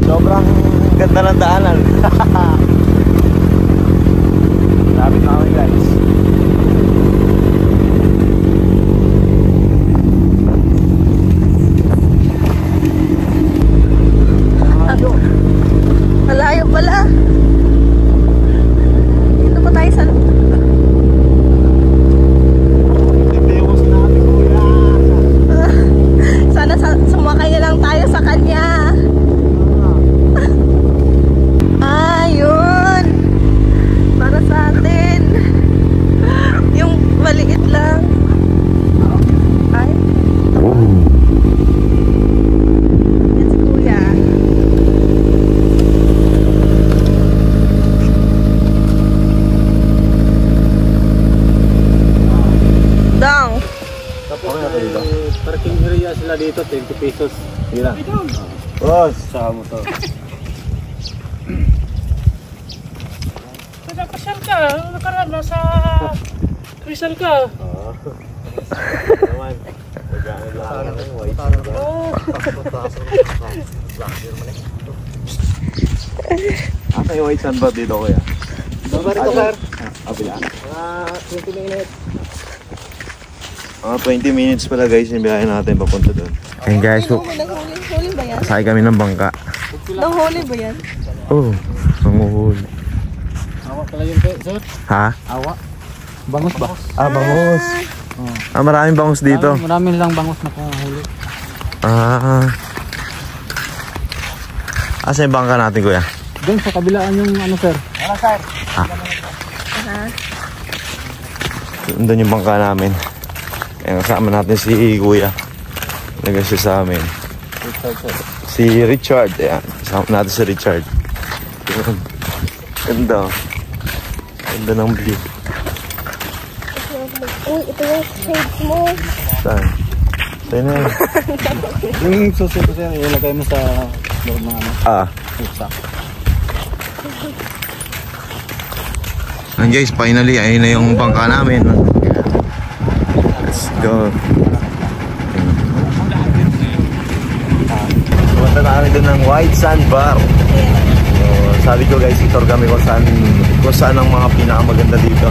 Sobrang ganda ng daanan. Lapit na kami guys. Malayo pala. Dito pa tayo sa... Sana sumakay na lang tayo sa kanya. Ayun. Para sa atin. Yung maliit lang. Ay. Yan si Kuya. Dong. Parking area sila dito, 20 pesos. Sige lang. Boss, sa motor. Nagkasal ka, nakaraan na sa Rizal ka. Oo. Naman. Magkano lang ang white. Asa yung white sand ba dito kuya? Babari ko sir. Abila. Mga 20 minutes. Mga 20 minutes pala guys yung biyahe natin papunta doon. Ayun guys, Huli ba yan? sakay kami ng bangka. Nahuli ba yan? Oh, nanguhuli. Awa pala yun sir. Ha? Awa. Bangus ba? Ah, bangus. Maraming bangus dito. Marami lang bangus na huli. Asa yung bangka natin kuya? Doon sa kabilaan yung ano sir. Wala sir. Doon yung bangka namin. Ayan, kasama natin si kuya. Nagay siya sa amin. Si Richard. Ayan, kasama natin si Richard. Ayan. Ganda. Ganda ng view. Uy, ito yung shades mo. Saan? Saan na yun? Yung susunod sir, ilagay mo sa loob ng ano. Pusa. And guys, finally, ayun na yung bangka namin. Let's go. Punta na kami doon ng White Sand Bar. So, sabi ko guys, itor kami kung saan ang mga pinakamaganda dito.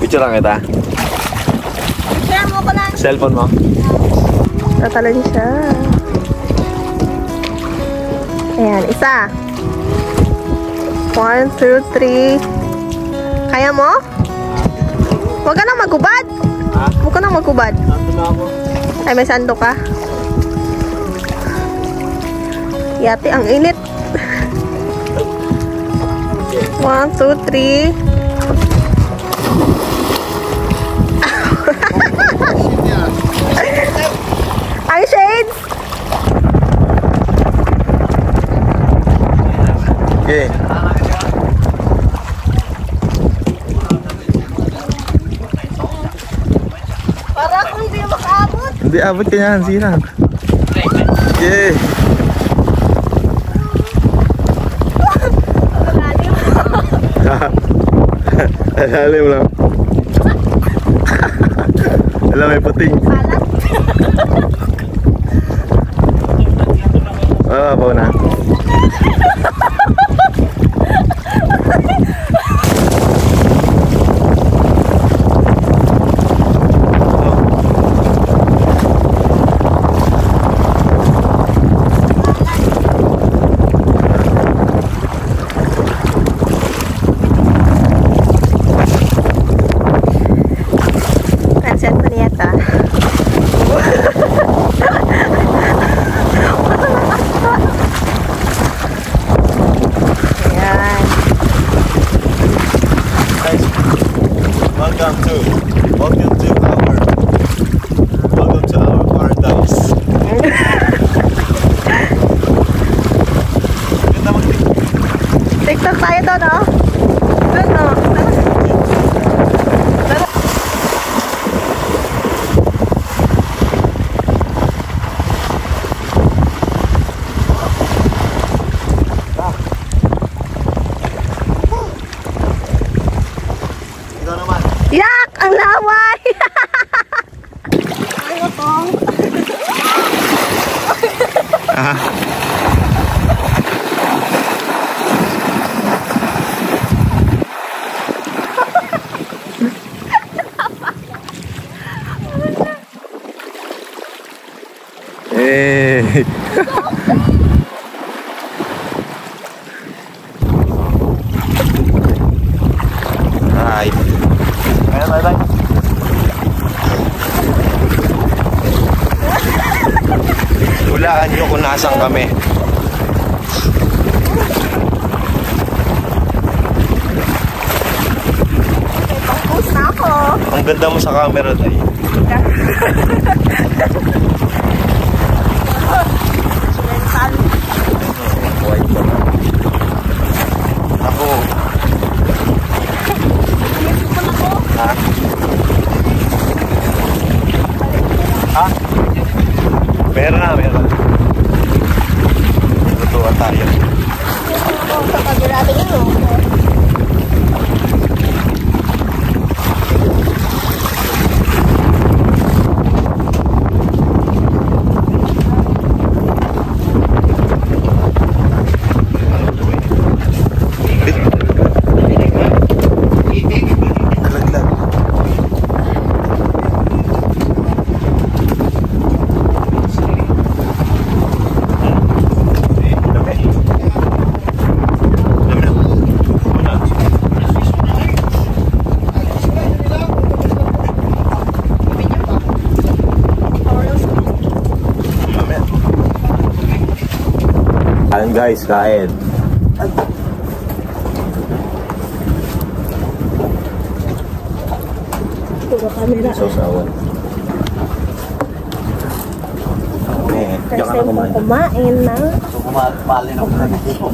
Picture lang kita. Share mo ko lang. Cellphone mo. Tatalon siya. Ayan, isa. 1, 2, 3. Kaya mo? Huwag ka nang magubad. Huwag ka nang magubad. Ay, may sando ka. Yati, ang init. 1, 2, 3. Ang shades. Okay. Para kung hindi makaabot. Hindi abot ka yan, sinang. Okay. Lalim lang. Alam, may puting. Bawa na. Welcome to our paradise. TikTok tayo doon, no? Doon, no? Ikaw naman. Yak! Ang laway! Ayaw ko. Eh. Ay. Bye. Hulaan nyo kung nasaan kami. Pang-post na ako. Ang ganda mo sa camera, Day. Ako. Ha? Ha? Meron na. Tutuwa tayo. Sa kabila natin yun, Kain guys, kain. Sausawan. First time kong kumain na. Kumapalin ako na dito.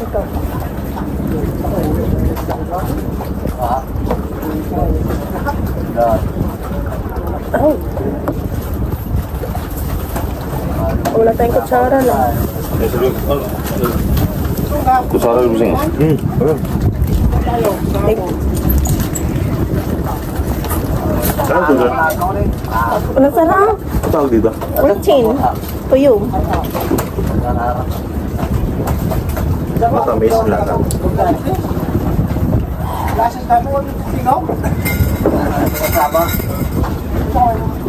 Ito. Oh. Wala tayong kutsara lang. Kutsara rin siya. Ano sarap? Ano tawag dito? Urchin. Tuyong. Matamis lang.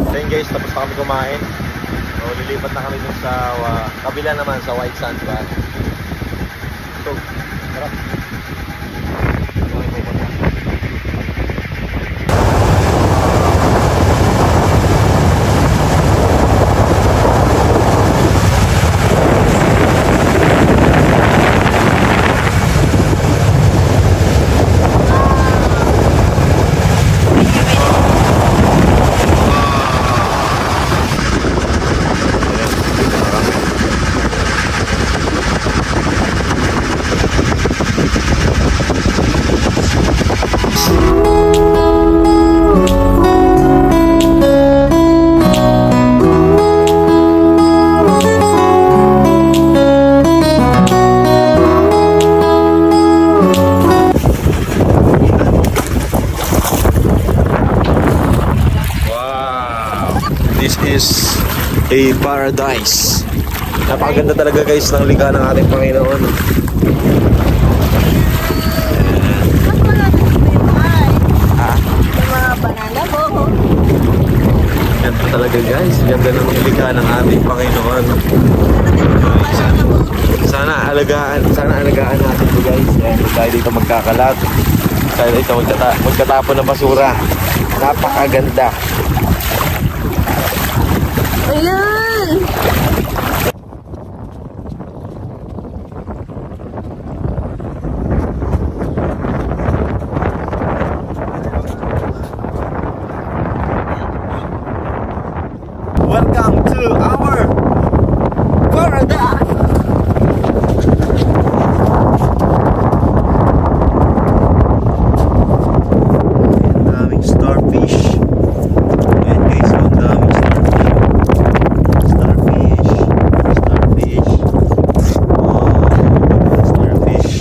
Then guys, tapos na kami kumain. So, lilipat na kami dun sa kabila naman sa White Sands Bar. So, sarap. paradise. Napakaganda talaga guys ng likha ng ating Panginoon. Ha? Yung mga banana mo. Ganda talaga guys. Ganda ng likha ng ating Panginoon. Sana alagaan natin ito guys. Ayan, tayo dito magkakalat. Tayo dito magtatapon ng basura. Napakaganda. Ayan! Welcome to our paradise! Ang daming starfish. Ayan guys, ang daming starfish. Starfish. Oh, starfish.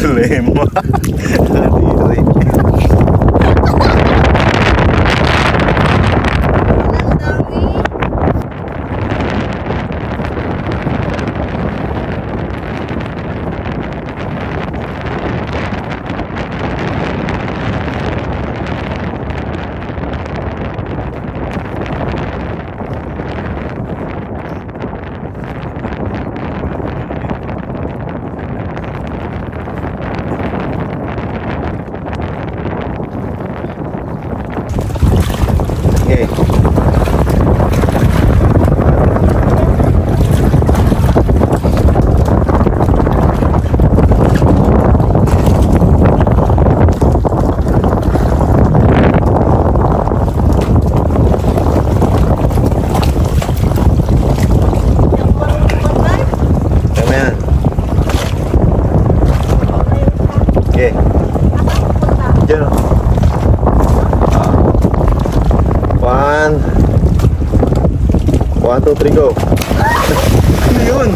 Problema. Nadiri. Okay. Kami yan. Okay. Diyan o. One, two, three, go. Ano yun?